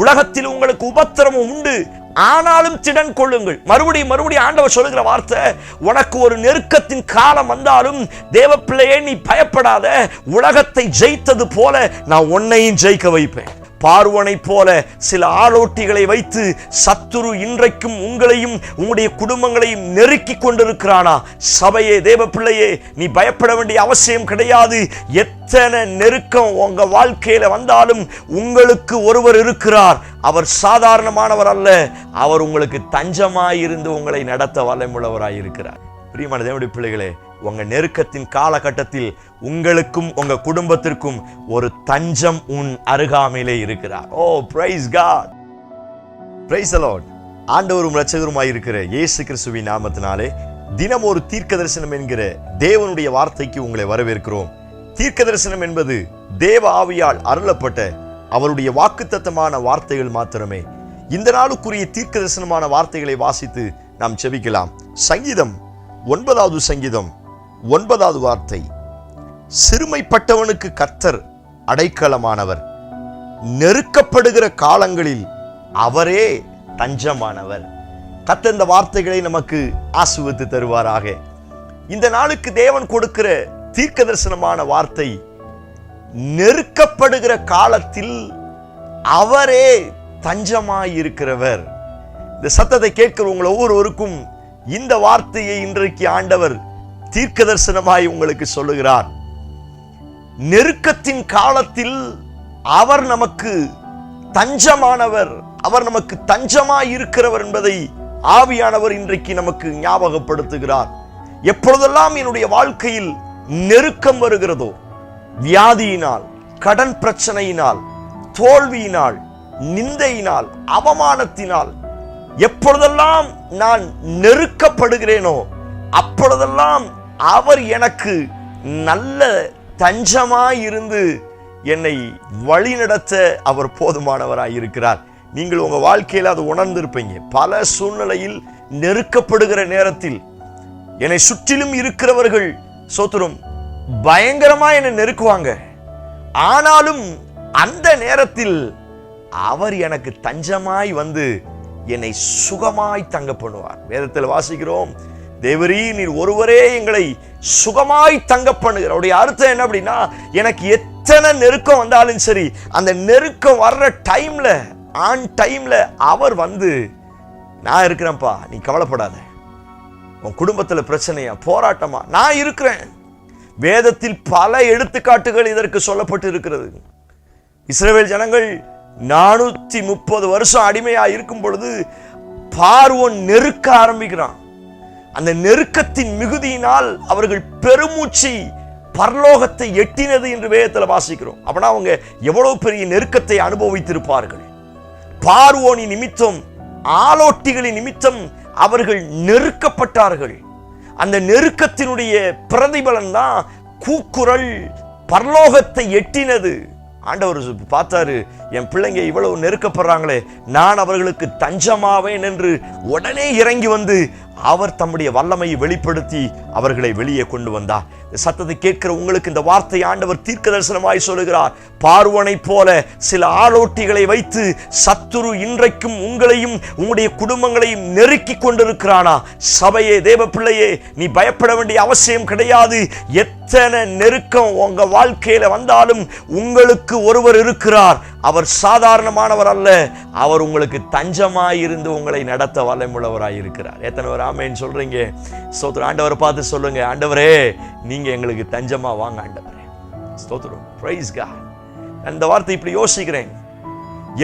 உலகத்தில் உங்களுக்கு உபத்திரமும் உண்டு, ஆனாலும் திடன் கொள்ளுங்கள். மறுபடியும் ஆண்டவர் சொல்லுகிற வார்த்தை, உனக்கு ஒரு நெருக்கத்தின் காலம் வந்தாலும் தேவ பிள்ளையே நீ பயப்படாத, உலகத்தை ஜெயித்தது போல நான் உன்னையும் ஜெயிக்க வைப்பேன். பார்வோனை போல சில ஆளோட்டிகளை வைத்து சத்துரு இன்றைக்கும் உங்களையும் உங்களுடைய குடும்பங்களையும் நெருக்கி கொண்டிருக்கிறானா? சபையே, தேவ பிள்ளையே, நீ பயப்பட வேண்டிய அவசியம் கிடையாது. எத்தனை நெருக்கம் உங்க வாழ்க்கையில வந்தாலும் உங்களுக்கு ஒருவர் இருக்கிறார். அவர் சாதாரணமானவர் அல்ல. அவர் உங்களுக்கு தஞ்சமாயிருந்து உங்களை நடத்த வல்லமையுள்ளவராய் இருக்கிறார். பிரியமான தேவனுடைய பிள்ளைகளே, உங்க நெருக்கத்தின் காலகட்டத்தில் உங்களுக்கும் உங்க குடும்பத்திற்கும் ஒரு தஞ்சம் உன் அருகாமையிலே இருக்கிறார். Oh, praise God, praise the Lord. ஆண்டவரும் இரட்சகருமாய் இருக்கிற இயேசு கிறிஸ்துவின் நாமத்தினாலே தினம் ஒரு தீர்க்க தரிசனம் என்கிற தேவனுடைய வார்த்தைக்கு உங்களை வரவேற்கிறோம். தீர்க்க தரிசனம் என்பது தேவ ஆவியால் அருளப்பட்ட அவருடைய வாக்குத்தத்தமான வார்த்தைகள் மாத்திரமே. இந்த நாளுக்குரிய தீர்க்க தரிசனமான வார்த்தைகளை வாசித்து நாம் செபிக்கலாம். சங்கீதம் 9வது சங்கீதம் 9வது வார்த்தை, சிறுமைப்பட்டவனுக்கு கர்த்தர் அடைக்கலமானவர், நெருக்கப்படுகிற காலங்களில் அவரே தஞ்சமானவர். கர்த்தர் இந்த வார்த்தைகளை நமக்கு ஆசீர்வதித்து தருவாராக. இந்த நாளுக்கு தேவன் கொடுக்கிற தீர்க்க தரிசனமான வார்த்தை, நெருக்கப்படுகிற காலத்தில் அவரே தஞ்சமாயிருக்கிறவர். இந்த சத்தத்தை கேட்கிற உங்கள் ஒவ்வொருவருக்கும் இந்த வார்த்தையை இன்றைக்கு ஆண்டவர் தீர்க்க தரிசனமாய் உங்களுக்கு சொல்லுகிறார். நெருக்கத்தின் காலத்தில் அவர் நமக்கு தஞ்சமானவர், அவர் நமக்கு தஞ்சமாய் இருக்கிறவர் என்பதை ஆவியானவர் இன்றைக்கு நமக்கு ஞாபகப்படுத்துகிறார். எப்பொழுதெல்லாம் என்னுடைய வாழ்க்கையில் நெருக்கம் வருகிறதோ, வியாதியினால், கடன் பிரச்சனையினால், தோல்வியினால், நிந்தையினால், அவமானத்தினால் எப்பொழுதெல்லாம் நான் நெருக்கப்படுகிறேனோ அப்பொழுதெல்லாம் அவர் எனக்கு நல்ல தஞ்சமாயிருந்து என்னை வழிநடத்த அவர் போதுமானவராயிருக்கிறார். நீங்கள் உங்க வாழ்க்கையில் அது உணர்ந்திருப்பீங்க. பல சூழ்நிலையில் நெருக்கப்படுகிற நேரத்தில் என்னை சுற்றிலும் இருக்கிறவர்கள் சோத்திரம் பயங்கரமா என்னை நெருக்குவாங்க. ஆனாலும் அந்த நேரத்தில் அவர் எனக்கு தஞ்சமாய் வந்து என்னை சுகமாய் தங்க பண்ணுவார். வேதத்தில் வாசிக்கிறோம், தேவரீ நீர் ஒருவரே எங்களை சுகமாய் தங்க பண்ணுகிற. அவருடைய அர்த்தம் என்ன அப்படின்னா, எனக்கு எத்தனை நெருக்கம் வந்தாலும் சரி, அந்த நெருக்கம் வர்ற டைம்ல, ஆன் டைம்ல அவர் வந்து, நான் இருக்கிறேன்ப்பா, நீ கவலைப்படாத. உன் குடும்பத்துல பிரச்சனையா, போராட்டமா, நான் இருக்கிறேன். வேதத்தில் பல எடுத்துக்காட்டுகள் இதற்கு சொல்லப்பட்டு இருக்கிறது. இஸ்ரவேல் ஜனங்கள் 430 வருஷம் அடிமையா இருக்கும் பொழுது பார்வோன் நெருக்க ஆரம்பிக்கிறான். அந்த நெருக்கத்தின் மிகுதியினால் அவர்கள் பெருமூச்சு பரலோகத்தை எட்டினது என்று வேதத்தில் வாசிக்கிறோம். அப்படின்னா அவங்க எவ்வளவு பெரிய நெருக்கத்தை அனுபவித்திருப்பார்கள். பார்வோனின் நிமித்தம், ஆலோட்டிகளின் நிமித்தம் அவர்கள் நெருக்கப்பட்டார்கள். அந்த நெருக்கத்தினுடைய பிரதிபலன் தான் கூக்குரல் பரலோகத்தை எட்டினது. ஆண்டவர் பார்த்தாரு, என் பிள்ளைங்க இவ்வளவு நெருக்கப்படுறாங்களே, நான் அவர்களுக்கு தஞ்சமாவேன் என்று உடனே இறங்கி வந்து அவர் தம்முடைய வல்லமையை வெளிப்படுத்தி அவர்களை வெளியே கொண்டு வந்தார். சத்தத்தை கேட்கிற உங்களுக்கு இந்த வார்த்தை ஆண்டவர் தீர்க்க தரிசனமாய் சொல்லுகிறார். பார்வோனை போல சில ஆளோட்டிகளை வைத்து சத்துரு இன்றைக்கும் உங்களையும் உங்களுடைய குடும்பங்களையும் நெருக்கி கொண்டிருக்கிறானா? சபையே, தேவ பிள்ளையே, நீ பயப்பட வேண்டிய அவசியம் கிடையாது. எத்தனை நெருக்கம் உங்க வாழ்க்கையில வந்தாலும் உங்களுக்கு ஒருவர் இருக்கிறார். அவர் சாதாரணமானவர் அல்ல. அவர் உங்களுக்கு தஞ்சமாயிருந்து உங்களை நடத்த வல்லமையுள்ளவராய் இருக்கிறார். எத்தனை பேர் ஆமென் சொல்றீங்க? ஸ்தோத்திரம். ஆண்டவரை பார்த்து சொல்லுங்க, ஆண்டவரே நீங்க எங்களுக்கு தஞ்சமா வாங்க ஆண்டவரே. ஸ்தோத்திரம். Praise God. அந்த வார்த்தை இப்படி யோசிக்கிறேன்.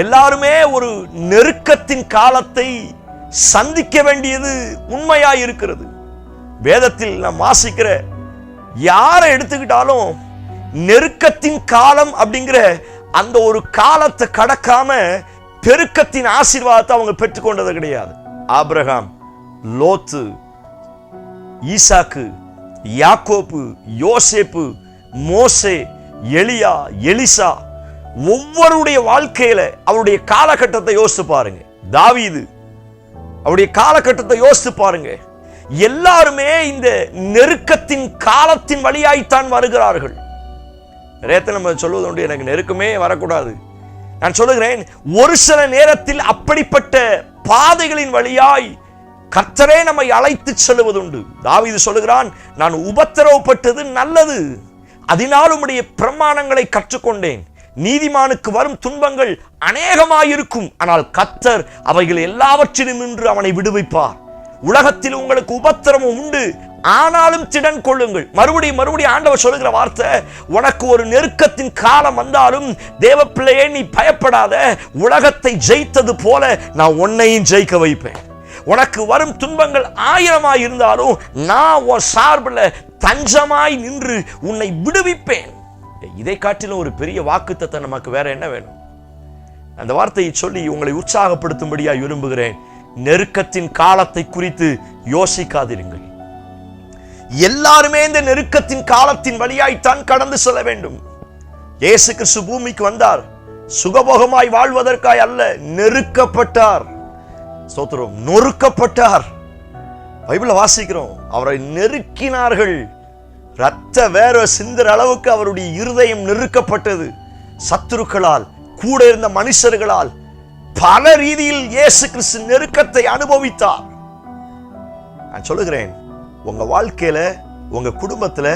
எல்லாருமே ஒரு நெருக்கத்தின் காலத்தை சந்திக்க வேண்டியது உண்மையாய் இருக்கிறது. வேதத்தில் நாம் வாசிக்கிற யாரை எடுத்துக்கிட்டாலும் நெருக்கத்தின் காலம் அப்படிங்கிற அந்த ஒரு காலத்தை கடக்காம பெருக்கத்தின் ஆசீர்வாதத்தை அவங்க பெற்றுக்கொண்டது கிடையாது. ஆபிரகாம், லோத்து, ஈசாக்கு, யாக்கோப்பு, யோசேப்பு, மோசே, எலியா, எலிசா, ஒவ்வொருடைய வாழ்க்கையில அவருடைய காலகட்டத்தை யோசித்து பாருங்க. தாவீது, அவருடைய காலகட்டத்தை யோசித்து பாருங்க. எல்லாருமே இந்த நெருக்கத்தின் காலத்தின் வழியாய்த்தான் வருகிறார்கள். நேரத்தை நம்ம சொல்வது உண்டு, எனக்கு நெருக்கமே வரக்கூடாது, நான் சொல்லுகிறேன், ஒரு சில நேரத்தில் அப்படிப்பட்ட பாதைகளின் வழியாய் கர்த்தரே நம்மை அழைத்து செல்வதுண்டு. தாவீது சொல்லுகிறான், நான் உபத்திரவப்பட்டது நல்லது, அதனால் உம்முடைய பிரமாணங்களை கற்றுக்கொண்டேன். நீதிமானுக்கு வரும் துன்பங்கள் அநேகமாயிருக்கும், ஆனால் கர்த்தர் அவைகள் எல்லாவற்றிலும் நின்று அவனை விடுவிப்பார். உலகத்தில் உங்களுக்கு உபத்திரமும் உண்டு, ஆனாலும் திடன் கொள்ளுங்கள். மறுபடியும் ஆண்டவர் சொல்லுகிற வார்த்தை, உனக்கு ஒரு நெருக்கத்தின் காலம் வந்தாலும் தேவ பிள்ளையே நீ பயப்படாத, உலகத்தை ஜெயித்தது போல நான் உன்னையும் ஜெயிக்க வைப்பேன். உனக்கு வரும் துன்பங்கள் 1000 இருந்தாலும் நான் உன் சார்பில் தஞ்சமாய் நின்று உன்னை விடுவிப்பேன். இதை காட்டிலும் ஒரு பெரிய வாக்குத்தத்தை நமக்கு வேற என்ன வேணும்? அந்த வார்த்தையை சொல்லி உங்களை உற்சாகப்படுத்தும்படியா விரும்புகிறேன். நெருக்கத்தின் காலத்தை குறித்து யோசிக்காதிருங்கள். எல்லாருமே இந்த நெருக்கத்தின் காலத்தின் வழியாய்த்தான் கடந்து செல்ல வேண்டும். இயேசு கிறிஸ்து பூமிக்கு வந்தார், சுகபோகமாய் வாழ்வதற்காய் அல்ல, நெருக்கப்பட்டார். ஸ்தோத்திரம், நொறுக்கப்பட்டார். பைபிளை வாசிக்கிறோம், அவரை நெருக்கினார்கள். ரத்த வேற சிந்துற அளவுக்கு அவருடைய இருதயம் நெருக்கப்பட்டது. சத்துருக்களால், கூட இருந்த மனுஷர்களால் பல ரீதியில் இயேசு கிறிஸ்து நெருக்கத்தை அனுபவித்தார். நான் சொல்லுகிறேன், உங்க வாழ்க்கையில, உங்க குடும்பத்துல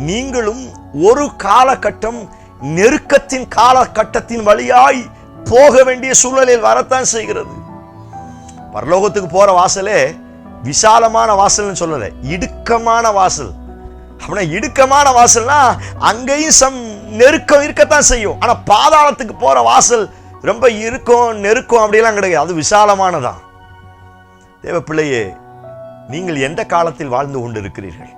நீங்களும் ஒரு காலகட்டம் நெருக்கத்தின் காலகட்டத்தின் வழியாய் போக வேண்டிய சூழலில் வரத்தான் செய்கிறது. பரலோகத்துக்கு போற வாசலே விசாலமான வாசல்னு சொல்லல, இடுக்கமான வாசல். அப்படின்னா இடுக்கமான வாசல்னா அங்கேயும் நெருக்கம் இருக்கத்தான் செய்யும். ஆனா பாதாளத்துக்கு போற வாசல் ரொம்ப இருக்கும், நெருக்கம் அப்படியெல்லாம் கிடையாது, அது விசாலமானதான். தேவ பிள்ளையே, நீங்கள் எந்த காலத்தில் வாழ்ந்து கொண்டு இருக்கிறீர்கள்?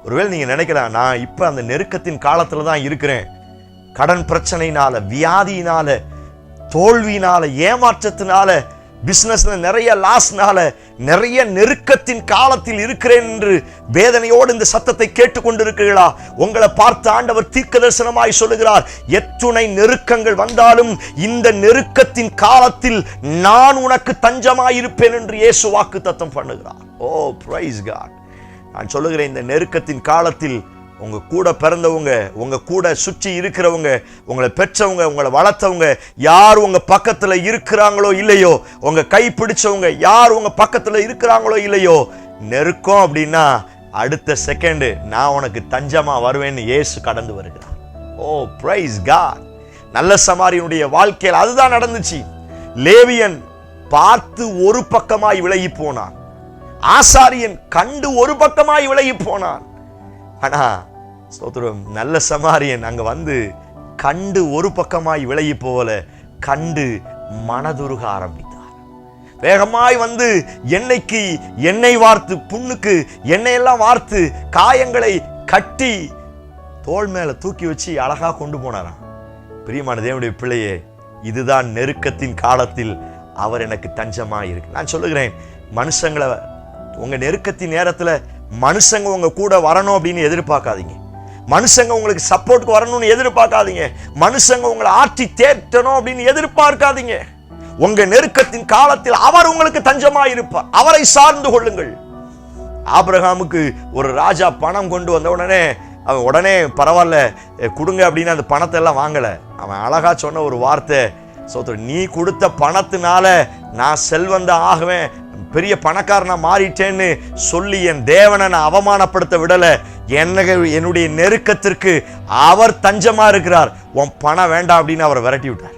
ஒருவேளை நீங்க நினைக்கலாம், நான் இப்ப அந்த நெருக்கத்தின் காலத்துல தான் இருக்கிறேன். கடன் பிரச்சனையினால, வியாதியினால, தோல்வியினால, ஏமாற்றத்தினால, பிசினஸ்ல நிறைய லாஸ்னால, நிறைய நெருக்கத்தின் காலத்தில் இருக்கிறேன் என்று வேதனையோடு இந்த சத்தத்தை கேட்டுக்கொண்டிருக்கிறீர்களா? உங்களை பார்த்து ஆண்டவர் தீர்க்கதரிசனமாய் சொல்லுகிறார், எத்துணை நெருக்கங்கள் வந்தாலும் இந்த நெருக்கத்தின் காலத்தில் நான் உனக்கு தஞ்சமாயிருப்பேன் என்று இயேசு வாக்குத்தத்தம் பண்ணுகிறார். ஓ பிரைஸ் காட். நான் சொல்லுகிறேன், இந்த நெருக்கத்தின் காலத்தில் உங்க கூட பிறந்தவங்க, உங்க கூட சுற்றி இருக்கிறவங்க, உங்களை பெற்றவங்க, உங்களை வளர்த்தவங்க யார் உங்க பக்கத்துல இருக்கிறாங்களோ இல்லையோ, உங்க கை பிடிச்சவங்க யார் உங்க பக்கத்துல இருக்கிறாங்களோ இல்லையோ, நெருக்கம் அப்படின்னா அடுத்த செகண்ட் நான் உனக்கு தஞ்சமா வருவேன்னு இயேசு கடந்து வருகிறார். ஓ பிரைஸ் காட். நல்ல சமாரியனுடைய வாழ்க்கையில் அதுதான் நடந்துச்சு. லேவியன் பார்த்து ஒரு பக்கமாய் விலகி போனான், ஆசாரியன் கண்டு ஒரு பக்கமாய் விலகி போனான். ஆனா ஸ்தோத்திரம், நல்ல சமாரியன் அங்க வந்து கண்டு ஒரு பக்கமாய் விலகி போல கண்டு மனதுருக ஆரம்பித்தார். வேகமாய் வந்து எண்ணெய் வார்த்து, புண்ணுக்கு எண்ணெயெல்லாம் வார்த்து காயங்களை கட்டி தோள் மேல தூக்கி வச்சு அழகா கொண்டு போனாராம். பிரியமான தேவனுடைய பிள்ளையே, இதுதான் நெருக்கத்தின் காலத்தில் அவர் எனக்கு தஞ்சமாய் இருக்கு. நான் சொல்லுகிறேன், மனுஷங்களை உங்க நெருக்கத்தின் நேரத்துல மனுஷங்க உங்க கூட வரணும் அப்படின்னு எதிர்பார்க்காதீங்க. மனுஷங்க உங்களுக்கு சப்போர்ட்டுக்கு வரணும்னு எதிர்பார்க்காதீங்க. மனுஷங்க உங்களை ஆற்றி தேற்றணும் அப்படின்னு எதிர்பார்க்காதீங்க. உங்க நெருக்கத்தின் காலத்தில் அவர் உங்களுக்கு தஞ்சமாய் இருப்பார். அவரை சார்ந்து கொள்ளுங்கள். ஆபிரகாமுக்கு ஒரு ராஜா பணம் கொண்டு வந்த உடனே அவன் உடனே பரவாயில்ல கொடுங்க அப்படின்னு அந்த பணத்தை எல்லாம் வாங்கல. அவன் அழகா சொன்ன ஒரு வார்த்தை, நீ கொடுத்த பணத்தினால நான் செல்வந்த ஆகுவேன், பெரிய பணக்காரனா மாறிட்டேன்னு சொல்லி என் தேவனை நான் அவமானப்படுத்த விடல. என்னுடைய நெருக்கத்திற்கு அவர் தஞ்சமா இருக்கிறார், உன் பணம் வேண்டாம் அப்படின்னு அவரை விரட்டி விட்டார்.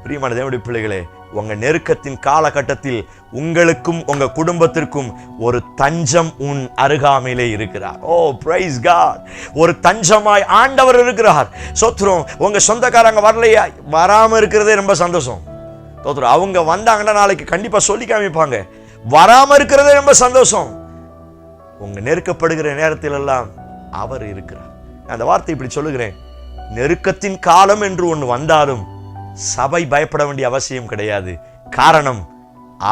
பிரியமான தேவனுடைய பிள்ளைகளே, உங்க நெருக்கத்தின் காலகட்டத்தில் உங்களுக்கும் உங்க குடும்பத்திற்கும் ஒரு தஞ்சம் உன் அருகாமையிலே இருக்கிறார். Oh praise God. ஒரு தஞ்சமாய் ஆண்டவர் இருக்கிறார். சோத்ரம், உங்க சொந்தக்காரங்க வரலையா, வராம இருக்கிறதே ரொம்ப சந்தோஷம். சோத்ரம், அவங்க வந்தாங்கன்னா நாளைக்கு கண்டிப்பா சொல்லி காமிப்பாங்க. வராம இருக்கிறதே ரொம்ப சந்தோஷம். உங்க நெருக்கப்படுகிற நேரத்தில் எல்லாம் அவர் இருக்கிறார். அந்த வார்த்தை இப்படி சொல்லுகிறேன், நெருக்கத்தின் காலம் என்று ஒன்று வந்தாலும் சபை பயப்பட வேண்டிய அவசியம் கிடையாது. காரணம்,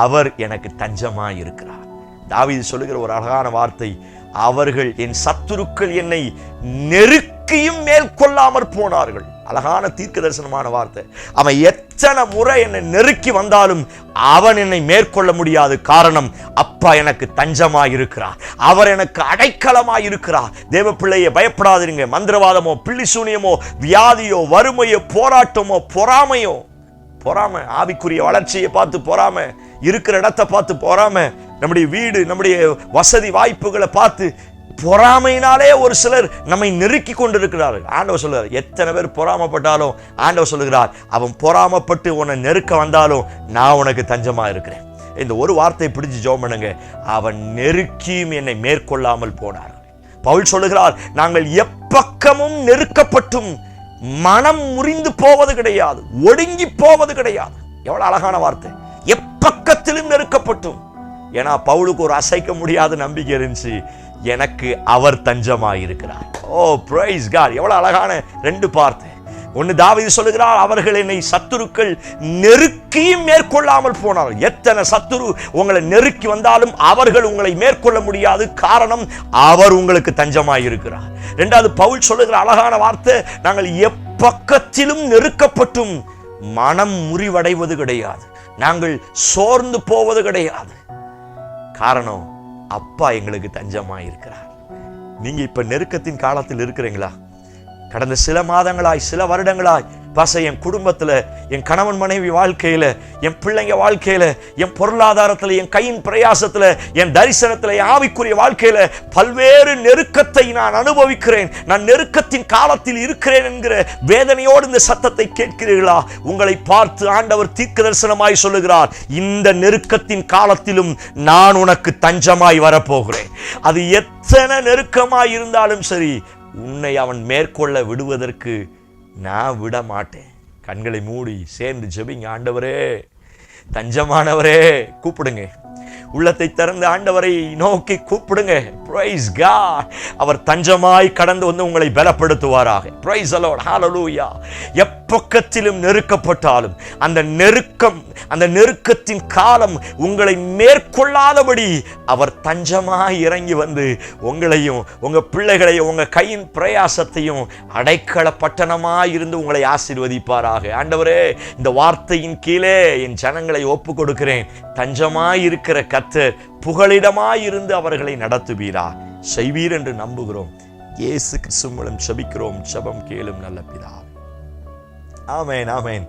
அவர் எனக்கு தஞ்சமா இருக்கிறார். தாவீது சொல்லுகிற ஒரு அழகான வார்த்தை, அவர்கள் என் சத்துருக்கள் என்னை நெருக்கியும் மேற்கொள்ளாமற் போனார்கள். அழகான தீர்க்க தரிசனமான வார்த்தை. அவன் எத்தனை முறை என்னை நெருக்கி வந்தாலும் அவன் என்னை மேற்கொள்ள முடியாது. காரணம், அப்பா எனக்கு தஞ்சமாய் இருக்கிறார், அவர் எனக்கு அடைக்கலமாய் இருக்கிறார். தேவ பிள்ளையை பயப்படாதீங்க. மந்திரவாதமோ, பில்லி சூனியமோ, வியாதியோ, வறுமையோ, போராட்டமோ, பொறாமையோ, பொறாமை, ஆவிக்குரிய வளர்ச்சியை பார்த்து பொறாமை, இருக்கிற இடத்தை பார்த்து பொறாமை, நம்முடைய வீடு, நம்முடைய வசதி வாய்ப்புகளை பார்த்து பொறாமையினாலே ஒரு சிலர் நம்மை நெருக்கி கொண்டிருக்கிறார்கள். ஆண்டவர் சொல்லுகிறார், எத்தனை பேர் பொறாமப்பட்டாலும் ஆண்டவர் சொல்லுகிறார், அவன் பொறாமப்பட்டு உன்னை நெருக்க வந்தாலும் நான் உனக்கு தஞ்சமா இருக்கிறேன். இந்த ஒரு வார்த்தையை பிடிச்சு ஜெபம் பண்ணுங்க. அவன் நெருக்கியும் என்னை மேற்கொள்ளாமல் போனார்கள். பவுல் சொல்லுகிறார், நாங்கள் எப்பக்கமும் நெருக்கப்பட்டும் மனம் முறிந்து போவது கிடையாது, ஒடுங்கி போவது கிடையாது. எவ்வளவு அழகான வார்த்தை, எப்பக்கத்திலும் நெருக்கப்பட்டும். ஏன்னா பவுலுக்கு ஒரு அசைக்க முடியாத நம்பிக்கை இருந்துச்சு, எனக்கு அவர் தஞ்சமாயிருக்கிறார். ஓ பிரைஸ் காட், எவ்வளவு அழகான ரெண்டு வார்த்தை. ஒன்னு தாவீது சொல்லுகிறார், அவர்கள் என்னை சத்துருக்கள் நெருக்கியும் மேற்கொள்ளாமல் போனார்கள். எத்தனை சத்துரு உங்களை நெருக்கி வந்தாலும் அவர்கள் உங்களை மேற்கொள்ள முடியாது, காரணம் அவர் உங்களுக்கு தஞ்சமாயிருக்கிறார். இரண்டாவது பவுல் சொல்லுகிற அழகான வார்த்தை, நாங்கள் எப்பக்கத்திலும் நெருக்கப்பட்டும் மனம் முறிவடைவது கிடையாது, நாங்கள் சோர்ந்து போவது கிடையாது. காரணம் அப்பா எங்களுக்கு தஞ்சமாயிருக்கிறார். நீங்க இப்ப நெருக்கத்தின் காலத்தில் இருக்கிறீங்களா? கடந்த சில மாதங்களாய், சில வருடங்களாய் என் குடும்பத்துல, என் கணவன் மனைவி வாழ்க்கையில, என் பிள்ளைங்க வாழ்க்கையில, என் பொருளாதாரத்துல, என் கையின் பிரயாசத்துல, என் தரிசனத்துல, என் ஆவிக்குரிய வாழ்க்கையில பல்வேறு நெருக்கத்தை நான் அனுபவிக்கிறேன், நான் நெருக்கத்தின் காலத்தில் இருக்கிறேன் என்கிற வேதனையோடு இந்த சத்தத்தை கேட்கிறீர்களா? உங்களை பார்த்து ஆண்டவர் தீர்க்க தரிசனமாய் சொல்லுகிறார், இந்த நெருக்கத்தின் காலத்திலும் நான் உனக்கு தஞ்சமாய் வரப்போகிறேன். அது எத்தனை நெருக்கமாய் இருந்தாலும் சரி, உன்னை அவன் மேற்கொள்ள விடுவதற்கு நான் விட மாட்டேன். கண்களை மூடி சேர்ந்து ஜெபிங்க. ஆண்டவரே, தஞ்சமானவரே, கூப்பிடுங்க. உள்ளத்தை திறந்து ஆண்டவரை நோக்கி கூப்பிடுங்க. Price God. அவர் தஞ்சமாய் கடந்து வந்து உங்களை பலப்படுத்துவாராக. Price the Lord. ஹalleluya. எப்பக்கத்திலும் நெருக்கப்பட்டாலும் அந்த நெருக்கம், அந்த நெருக்கத்தின் காலம் உங்களை மேற்கொள்ளாதபடி அவர் தஞ்சமாய் இறங்கி வந்து உங்களையும் உங்க பிள்ளைகளையும் உங்க கையின் பிரயாசத்தையும் அடைக்கல பட்டணமாய் இருந்து உங்களை ஆசீர்வதிப்பாராக. ஆண்டவரே, இந்த வார்த்தையின் கீழே என் ஜனங்களை ஒப்பு கொடுக்கிறேன். தஞ்சமாய் இருக்கிற கர்த்தர் புகலிடமாயிருந்து அவர்களை நடத்துவீரா, செய்வீர் என்று நம்புகிறோம். இயேசு கிறிஸ்து மூலம் ஜெபிக்கிறோம். ஜெபம் கேளும் நல்ல பிதாவே. ஆமென், ஆமென்.